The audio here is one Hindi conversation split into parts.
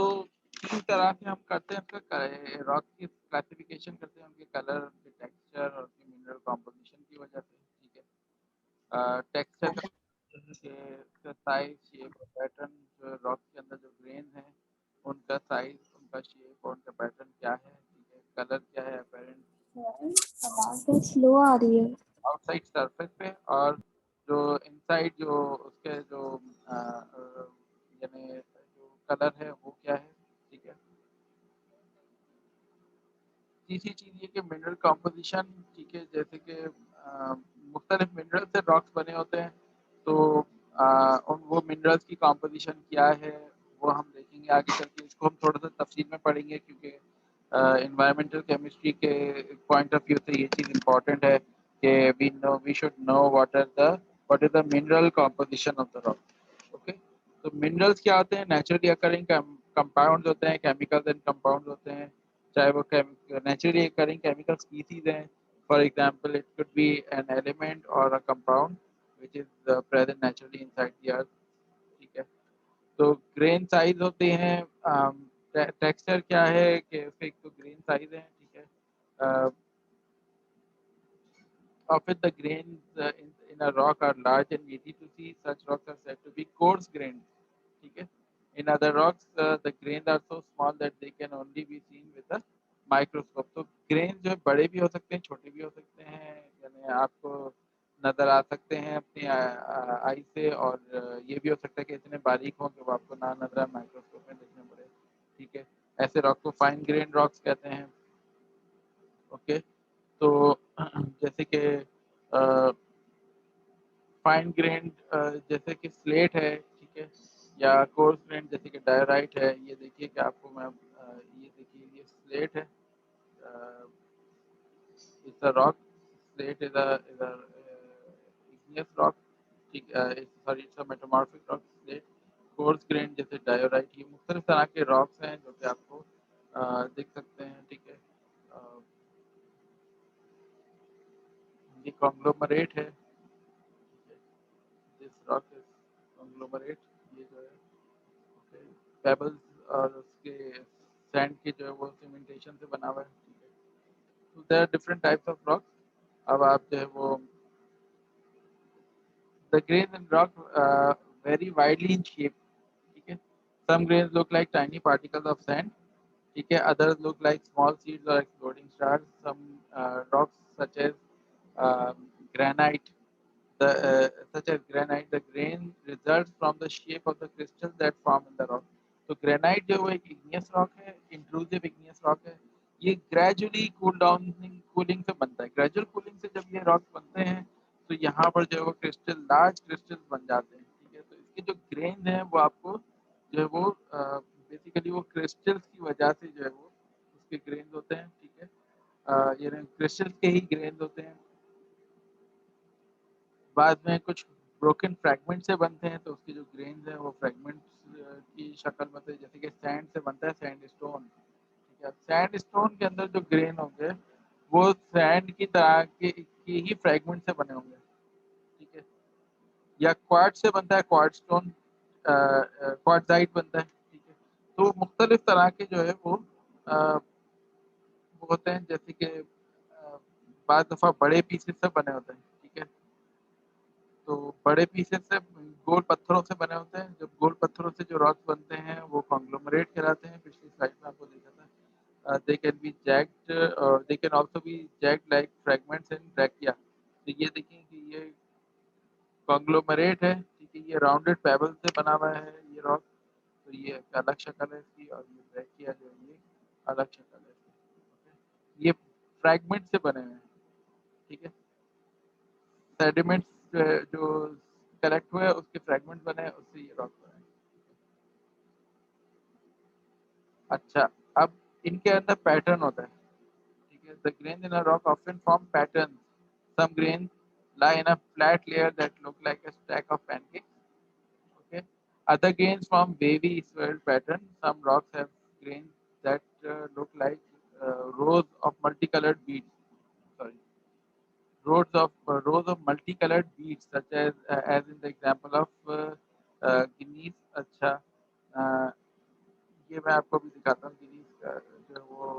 तो 3 तरह से हम करते हैं उसका रॉक की क्लासिफिकेशन करते हैं उनके कलर, उनके टेक्सचर और उनके मिनरल कॉम्पोजिशन की वजह से, ठीक है। टेक्सचर का उसका साइज, शेप और पैटर्न, जो रॉक के अंदर जो ग्रेन है उनका साइज, उनका शेप और उनका पैटर्न क्या है, ठीक है। कलर क्या है अपेरेंट आवाज बहुत स्लो आ रही है। आउटसाइड सरफेस पे, और जो इनसाइड जो उसके जो यानी जो कलर है वो क्या है, ठीक है। तीसरी चीज़ ये कि मिनरल कॉम्पोजिशन, ठीक है, जैसे कि मुख्तलिफ मिनरल से रॉक्स बने होते हैं, तो उन वो मिनरल्स की कॉम्पोजिशन क्या है वो हम देखेंगे आगे चल के। इसको हम थोड़ा सा तफसील में पढ़ेंगे क्योंकि इन्वायरमेंटल केमिस्ट्री के पॉइंट ऑफ व्यू से ये चीज़ इम्पॉर्टेंट है कि we should know what is the mineral composition of the rock. Okay, तो मिनरल्स क्या होते हैं? नेचुरली अकरिंग कंपाउंड्स होते हैं, केमिकल्स एंड कंपाउंड्स होते हैं, चाहे वो नेचुरली अकरिंग केमिकल स्पीसीज हैं। For example it could be an element और a compound which is present naturally inside the earth, ठीक है। तो ग्रेन साइज होते हैं, टेक्सचर क्या है कि उसके एक तो ग्रेन साइज है, ठीक है। Often the grains in a rock are large and easy to see. Such rocks are said to be coarse grained. ठीक है। In other rocks, the grains are so small that they can only be seen with a microscope. तो grains जो है बड़े भी हो सकते हैं, छोटे भी हो सकते हैं, यानी आपको नज़र आ सकते हैं अपनी आई से, और ये भी हो सकता है कि इतने बारीक हों कि वो आपको ना नज़र आए, माइक्रोस्कोप में देखने पड़े, ठीक है। ऐसे रॉक को फाइन ग्रेन रॉक्स कहते हैं। ओके, तो जैसे कि फाइन ग्रेन जैसे कि स्लेट है, ठीक है, या कोर्स ग्रेन जैसे कि डायराइट है। ये देखिए कि आपको मैं ये देखिए ये स्लेट है, it's a rock, slate is a igneous rock, ठीक, sorry it's a metamorphic rock slate. Coarse grain जैसे डायोराइट, ये मुख्तलिफ तरह के रॉक्स हैं जो कि आपको दिख सकते हैं, ठीक है। अ, ये कॉन्ग्लोमरेट है, दिस रॉक इज कॉन्ग्लोमरेट, ये जो है पेबल्स और उसके सैंड की जो है वो सीमेंटेशन से बना हुआ है, ठीक है। तो there are different types of rocks. अब आप जो है वो the grain in rock very widely in shape, ठीक है। Some grains look like tiny particles of sand, ठीक है, others look like small seeds or exploding stars. Some rocks such as granite, the grain results from the shape of the crystals that form in the rock. तो ग्रेनाइट जो है वो एक इग्नियस रॉक है, इंट्रूसिव इग्नियस रॉक है। ये ग्रेजुअली कूलिंग से बनता है। ग्रेजुअल कूलिंग से जब ये रॉक बनते हैं तो यहाँ पर जो है वो क्रिस्टल, लार्ज क्रिस्टल्स बन जाते हैं, ठीक है। तो इसके जो ग्रेन है वो आपको जो है वो बेसिकली वो क्रिस्टल्स की वजह से जो है वो उसके ग्रेन्स होते हैं, ठीक है। ये क्रिस्टल्स के ही ग्रेन्स होते हैं। बाद में कुछ ब्रोकन फ्रैगमेंट से बनते हैं, तो उसके जो ग्रेन्स हैं वो फ्रैगमेंट्स की शक्ल में होते हैं, जैसे कि सैंड से बनता है सैंड स्टोन, ठीक है। सैंड स्टोन के अंदर जो ग्रेन होंगे वो सैंड की तरह की ही फ्रैगमेंट से बने होंगे, ठीक है। या क्वार्ट्ज से बनता है, क्वार्ट्ज स्टोन, क्वार्ट्जाइट बनता है, ठीक है। तो मुख्तलिफ तरह के जो है वो वो होते हैं, जैसे कि बाद दफ़ा बड़े पीसेस से बने होते हैं, ठीक है। तो बड़े पीसेस से गोल पत्थरों से बने होते हैं। जब गोल पत्थरों से जो रॉक्स बनते हैं वो कॉन्ग्लोमरेट कहलाते हैं। पिछली स्लाइड में आपको देखा था। दे कैन बी जैक्ड और they can also be jagged like fragments in breccia. तो ये देखिए कि ये कॉन्ग्लोमरेट है, ठीक है, ये राउंडेड पेबल से बना हुआ है ये रॉक। तो ये एक अलग शक्ल है इसकी, और ये ब्रैकिया जो है ये अलग शक्ल है इसकी, ओके। ये फ्रैगमेंट से बने हुए हैं, ठीक है। सेडिमेंट्स जो कलेक्ट हुए उसके फ्रैगमेंट बने, उससे ये रॉक बने। अच्छा, अब इनके अंदर पैटर्न होता है, ठीक है। The grain in a rock often form pattern. Some grain lie in a flat layer that look like a stack of pancakes, okay. Other grains form wavy swirled pattern. Some rocks have grains that look like rows of multicolored beads, sorry, rows of multicolored beads, such as in the example of Guineas. अच्छा, ये मैं आपको अभी दिखाता हूँ ग्रीस का जो है वो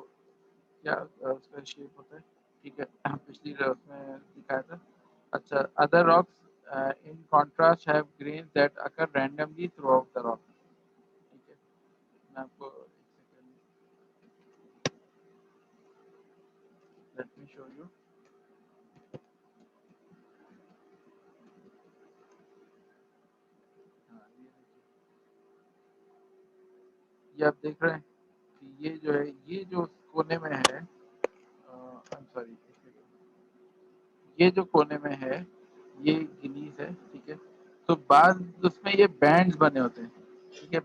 क्या उसका शेप होता है, ठीक है। पिछली उसमें दिखाया था। अच्छा, other rocks in contrast have grains that occur randomly through out the rock, ठीक है। मैं आपको एक second, let me show you. हाँ, ये आप देख रहे हैं कि ये जो है, ये जो कोने में है, सॉरी, ये जो कोने में है ये गिनीज है, ठीक है। तो बाद उसमें ये बैंड्स बने होते हैं, ठीक है।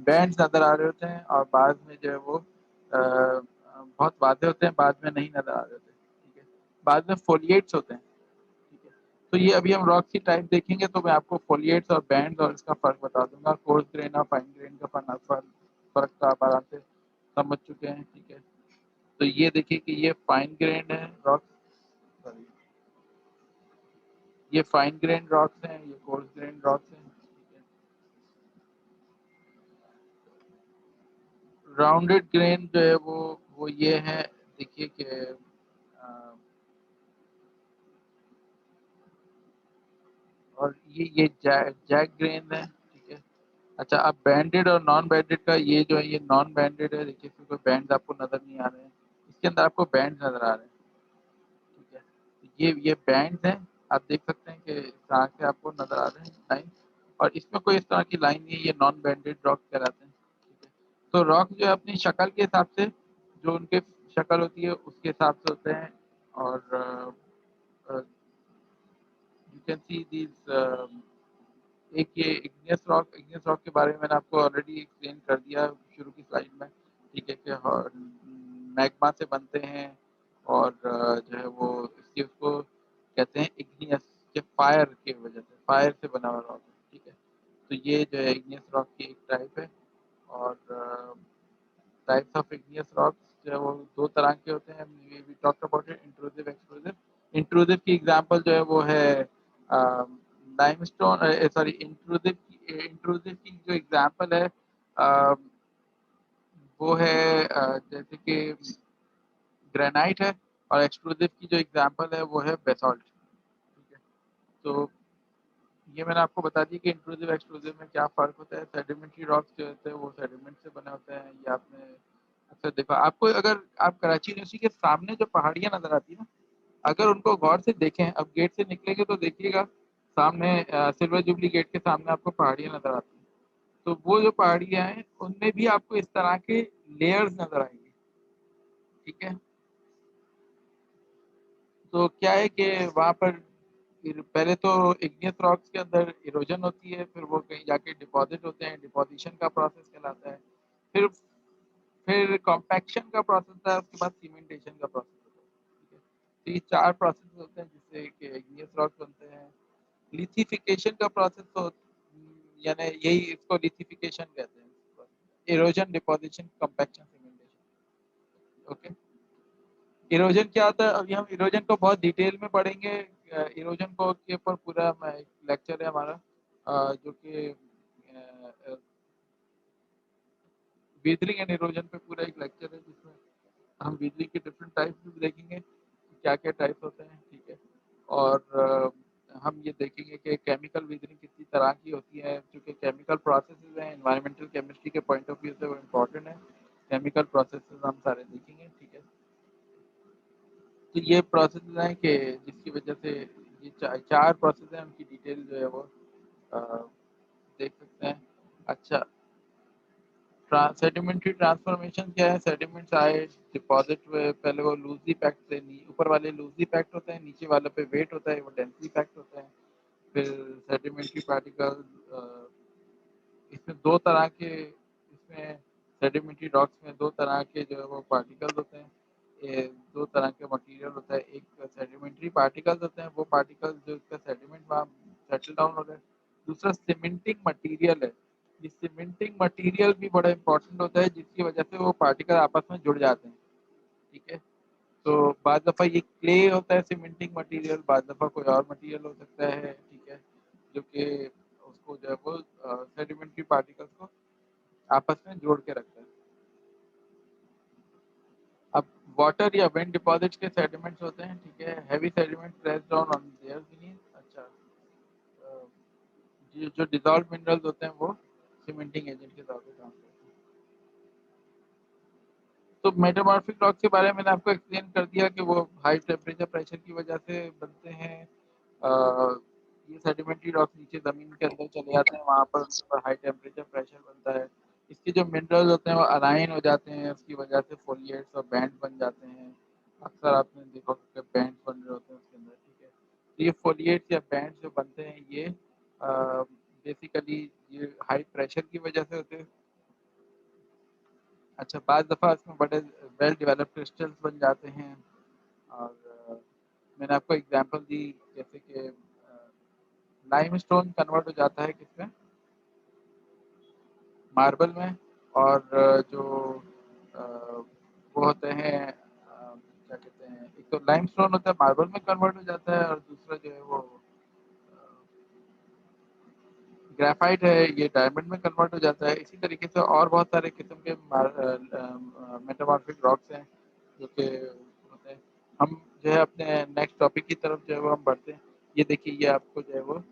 बैंड्स नजर आ रहे होते हैं और बाद में जो है वो बहुत वादे होते हैं, बाद में नहीं नजर आ रहे होते, ठीक है। बाद में फोलिएट्स होते हैं, ठीक है। तो ये अभी हम रॉक की टाइप देखेंगे तो मैं आपको फोलिएट्स और बैंड्स और इसका फर्क बता दूंगा। कोर्स ग्रेन और फाइन ग्रेन का फर्क तो आप आराम से समझ चुके हैं, ठीक है। तो ये देखिए कि ये फाइन ग्रेन है रॉक, सॉरी, ये फाइन ग्रेन रॉक्स हैं, ये कोर्स ग्रेन रॉक्स हैं, ठीक है। राउंडेड ग्रेन जो है वो ये है, देखिए कि और ये जैक ग्रेन है, ठीक है। अच्छा, अब बैंडेड और नॉन बैंडेड का ये जो है ये नॉन बैंडेड है, देखिए इसमें कोई बैंड आपको नजर नहीं आ रहे हैं, इसके अंदर आपको बैंड नजर आ रहे हैं, ठीक है। तो ये बैंड हैं, आप देख सकते हैं कि इस तरह से आपको नजर आ रहे हैं लाइन, और इसमें कोई इस तरह की लाइन नहीं है, ये नॉन बैंडेड रॉक कहलाते हैं, ठीक है। तो रॉक जो है अपनी शक्ल के हिसाब से, जो उनके शक्ल होती है उसके हिसाब से होते हैं, और यू कैन सी दीज, एक ये इग्नियस रॉक के बारे में मैंने आपको ऑलरेडी एक्सप्लेन कर दिया शुरू की स्लाइड में, ठीक है, कि मैग्मा से बनते हैं, और जो है वो इसके उसको कहते हैं इग्नियस, के फायर के वजह से, फायर से बना हुआ रॉक है, ठीक है। तो ये जो है इग्नियस रॉक की एक टाइप है, और टाइप्स ऑफ इग्नियस रॉक्स जो है वो दो तरह के होते हैं, we talk about it, intrusive exclusive. Intrusive की एग्जांपल जो है वो है लाइमस्टोन, सॉरी, इंट्रूसिव की जो एग्जांपल है वो है जैसे कि ग्रेनाइट है, और एक्सक्लूसिव की जो एग्जांपल है वो है बेसॉल्ट, ठीक है। तो ये मैंने आपको बता दी कि इंट्रूसिव एक्सक्लूसिव में क्या फ़र्क होता है। सेडिमेंट्री रॉक्स जो होते हैं वो सेडिमेंट से बने होते हैं, ये आपने अक्सर देखा। आपको अगर आप कराची यूनिवर्सिटी के सामने जो पहाड़ियाँ नज़र आती है ना, अगर उनको गौर से देखें, अब गेट से निकलेंगे तो देखिएगा सामने सिल्वर जुबली गेट के सामने आपको पहाड़ियाँ नज़र आती हैं। तो वो जो पहाड़ियाँ हैं उनमें भी आपको इस तरह के लेयर्स नज़र आएंगे, ठीक है। तो क्या है कि वहाँ पर फिर पहले तो इग्नियस रॉक्स के अंदर इरोजन होती है, फिर वो कहीं जाके डिपॉजिट होते हैं, डिपोजिशन का प्रोसेस कहलाता है। फिर फिर कॉम्पैक्शन का प्रोसेस होता है, उसके बाद सीमेंटेशन का प्रोसेस होता है, ठीक है। तो ये चार प्रोसेस होते हैं जिससे कि इग्नियस रॉक्स बनते हैं। लिथिफिकेशन का प्रोसेस तो यानी यही, इसको लिथिफिकेशन कहते हैं, erosion, deposition, compaction, cementation, okay. Erosion क्या होता है, अभी हम इरोजन को बहुत डिटेल में पढ़ेंगे। इरोजन को के ऊपर पूरा एक लेक्चर है हमारा, जो कि वीदरिंग एंड इरोजन पे पूरा एक लेक्चर है, जिसमें हम वीदरिंग के डिफरेंट टाइप्स भी देखेंगे, क्या क्या टाइप्स होते हैं, ठीक है। और हम ये देखेंगे कि केमिकल वीदरिंग कितनी तरह की होती है, क्योंकि केमिकल प्रोसेसेस हैं, एनवायरमेंटल केमिस्ट्री के पॉइंट ऑफ व्यू से वो इम्पोर्टेंट है। केमिकल प्रोसेसेस हम सारे देखेंगे, ठीक है। तो ये प्रोसेस हैं कि जिसकी वजह से ये चार प्रोसेस हैं, उनकी डिटेल जो है वो अ, देख सकते हैं। अच्छा, सेडिमेंट्री ट्रांसफॉर्मेशन क्या है? सेडिमेंट्स आए डिपॉजिट में, पहले वो लूजली पैक्ड थे, ऊपर वाले लूजली पैक्ड होते हैं, नीचे वाले पे वेट होता है, वो डेंसली पैक्ड होते हैं। फिर सेडिमेंट्री पार्टिकल, इसमें दो तरह के, इसमें सेडिमेंट्री रॉक्स में दो तरह के जो है वो पार्टिकल्स होते हैं, ये दो तरह के मटेरियल होता है। एक सेडिमेंट्री पार्टिकल्स होते हैं, वो पार्टिकल्स जो इसका सेडिमेंट वहाँ सेटल डाउन हो रहा है। दूसरा सीमेंटिंग मटेरियल है। ये सीमेंटिंग मटेरियल भी बड़ा इंपॉर्टेंट होता है, जिसकी वजह से वो पार्टिकल आपस में जुड़ जाते हैं, ठीक है। तो बाद दफ़ा ये क्ले होता है सीमेंटिंग मटेरियल, बाद दफ़ा कोई और मटेरियल हो सकता है, ठीक है, जो कि उसको जो है वो सेडिमेंट्री पार्टिकल्स को आपस में जोड़ के रखता है। अब वाटर या विंड डिपॉजिट्स के सेडिमेंट्स होते हैं, ठीक है, heavy sediment press down on their beneath. अच्छा, जो डिजॉल्व मिनरल्स होते हैं वो सीमेंटिंग एजेंट के तौर पे काम करते हैं। तो मेटामॉर्फिक रॉक के बारे में मैंने आपको एक्सप्लेन कर दिया कि वो हाई टेम्परेचर प्रेशर की वजह से बनते हैं। ये सेडिमेंट्री रॉक नीचे ज़मीन के अंदर चले जाते हैं, वहाँ पर उनके ऊपर हाई टेम्परेचर प्रेशर बनता है। इसके जो मिनरल्स होते हैं वो अलाइन हो जाते हैं, उसकी वजह से फोलिएट्स और बैंड बन जाते हैं। अक्सर आपने देखा कि बैंड बन रहे होते हैं उसके अंदर, ठीक है। तो ये फोलिएट्स या बैंड जो बनते हैं ये बेसिकली ये हाई प्रेशर की वजह से होते हैं। अच्छा, बाद दफ़ा इसमें बड़े वेल डेवलप्ड क्रिस्टल्स बन जाते हैं। और मैंने आपको एग्जांपल दी जैसे कि लाइमस्टोन कन्वर्ट हो जाता है किसमें, मार्बल में। और जो वो होते हैं क्या कहते हैं, एक तो लाइमस्टोन होता है मार्बल में कन्वर्ट हो जाता है, और दूसरा जो है वो ग्रेफाइट है, ये डायमंड में कन्वर्ट हो जाता है। इसी तरीके से और बहुत सारे किस्म के मेटामॉर्फिक रॉक्स हैं जो कि होते हैं। हम जो है अपने नेक्स्ट टॉपिक की तरफ जो है वो हम बढ़ते हैं। ये देखिए, ये आपको जो है वो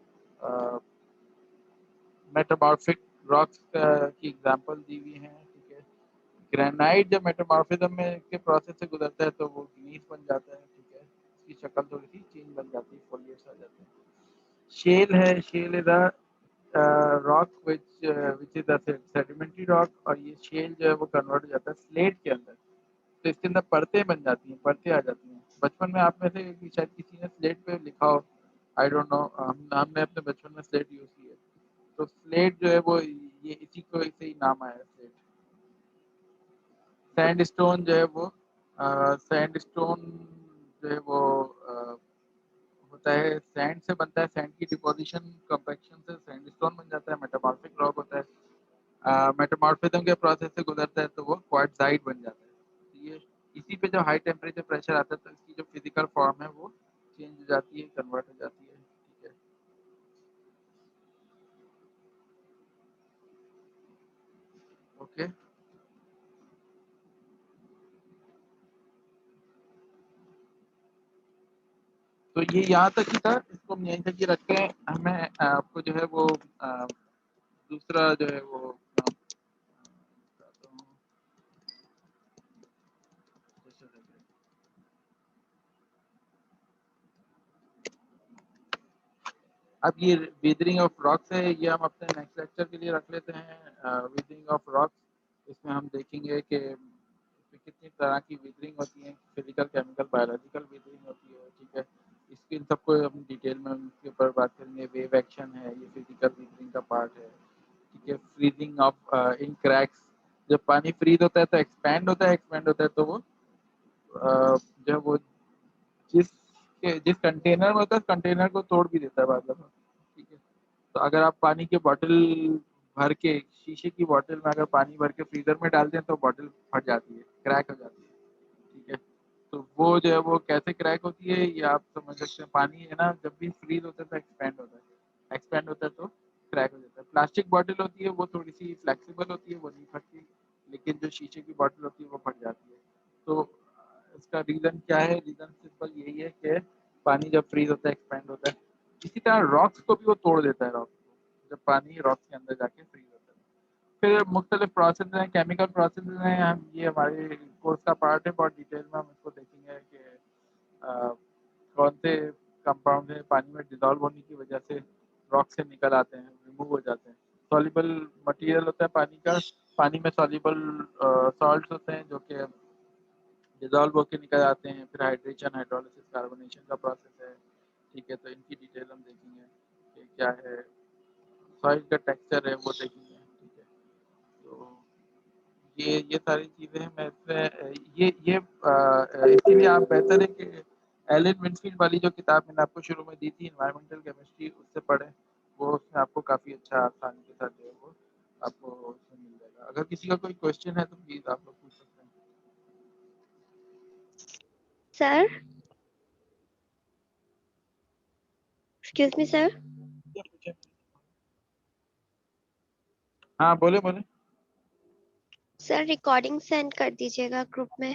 मेटामॉर्फिक रॉक्स की एग्जांपल दी हुई हैं, ठीक है। ग्रेनाइट जब मेटामॉर्फिज्म में के प्रोसेस से गुजरता है तो वो ग्नीस बन जाता है, ठीक है। इसकी शक्ल थोड़ी सी चेंज बन जाती है, फोलिएट्स आ जाते हैं। शेल है, shale is a rock which is a sedimentary rock, और ये शेल जो है वो कन्वर्ट हो जाता है स्लेट के अंदर। तो इसके अंदर परतें बन जाती हैं, परतें आ जाती हैं। बचपन में आप में से शायद किसी ने स्लेट पे लिखा हो, आई डोंट नो, हमने अपने बचपन में स्लेट यूज की है। तो स्लेट जो है वो ये इसी को इसे ही नाम आया है, स्लेट। सैंडस्टोन जो है वो सैंडस्टोन जो है वो होता है, सैंड से बनता है। सैंड की डिपोजिशन कंपैक्शन से सैंडस्टोन बन जाता है, मेटामॉर्फिक रॉक होता है। मेटामॉर्फिज्म के प्रोसेस से गुजरता है तो वो क्वार्टजाइट बन जाता है। तो ये इसी पे जब हाई टेम्परेचर प्रेशर आता है तो इसकी जो फिजिकल फॉर्म है वो चेंज हो जाती है, कन्वर्ट हो जाती है, ठीक है। ओके, तो ये यहाँ तक ही था, इसको हम यहीं तक ही रखते हैं। हमें आपको जो है वो दूसरा जो है वो बताता हूँ। अब ये विदरिंग ऑफ रॉक्स है, ये हम अपने नेक्स्ट लेक्चर के लिए रख लेते हैं। विदरिंग ऑफ रॉक्स, इसमें हम देखेंगे कि इसमें कितनी तरह की विदरिंग होती है, फिजिकल, केमिकल, बायोलॉजिकल विदरिंग होती है, ठीक है। इसके इन सबको हम डिटेल में उसके ऊपर बात करेंगे। वेव एक्शन है, ये फिजिकल विदरिंग का पार्ट है, ठीक है। फ्रीजिंग ऑफ इन क्रैक्स, जब पानी फ्रीज होता है तो एक्सपैंड होता है, एक्सपैंड होता है तो वो जो है वो जिस कंटेनर में होता है कंटेनर को तोड़ भी देता है बाद में, ठीक है। तो अगर आप पानी की बॉटल भर के, शीशे की बॉटल में अगर पानी भर के फ्रीजर में डालते हैं तो बॉटल फट जाती है, क्रैक हो जाती है, ठीक है। तो वो जो है वो कैसे क्रैक होती है ये आप समझ सकते हैं। पानी है ना, जब भी फ्रीज होता है तो एक्सपैंड होता है, एक्सपैंड होता है तो क्रैक हो जाता है। प्लास्टिक बॉटल होती है वो थोड़ी सी फ्लेक्सिबल होती है, वो नहीं फटती, लेकिन जो शीशे की बॉटल होती है वो फट जाती है। तो इसका रीज़न क्या है? रीज़न सिंपल यही है कि पानी जब फ्रीज होता है एक्सपैंड होता है। इसी तरह रॉक्स को भी वो तोड़ देता है, रॉक्स को, जब पानी रॉक्स के अंदर जाके फ्रीज होता है। फिर मुख्तलिफ प्रोसेस हैं, केमिकल प्रोसेस हैं, हम ये हमारे कोर्स का पार्ट है, बहुत डिटेल में हम इसको देखेंगे कि कौन से कंपाउंड हैं पानी में डिजॉल्व होने की वजह से रॉक से निकल आते हैं, रिमूव हो जाते हैं। सॉल्युबल मटेरियल होता है पानी का, पानी में सॉल्युबल सॉल्ट्स होते हैं जो कि डिजॉल्व होकर निकल आते हैं। फिर हाइड्रेशन, हाइड्रोलिसिस, कार्बोनेशन का प्रोसेस है, ठीक है। तो इनकी डिटेल हम देखेंगे कि क्या है, सॉइल का टेक्सचर है वो देखेंगे, ठीक है। तो ये सारी चीज़ें हैं। मैं इसमें इसीलिए आप बेहतर है कि एलन विंसफील्ड वाली जो किताब मैंने आपको शुरू में दी थी, इन्वायरमेंटल केमिस्ट्री, उससे पढ़ें। वो उसमें आपको काफ़ी अच्छा आसानी के साथ जो है वो आपको उसमें मिल जाएगा। अगर किसी का कोई क्वेश्चन है तो प्लीज़ आप लोग पूछ सकते हैं। Sir, excuse me, sir. हाँ, बोले बोले। सर रिकॉर्डिंग सेंड कर दीजिएगा ग्रुप में।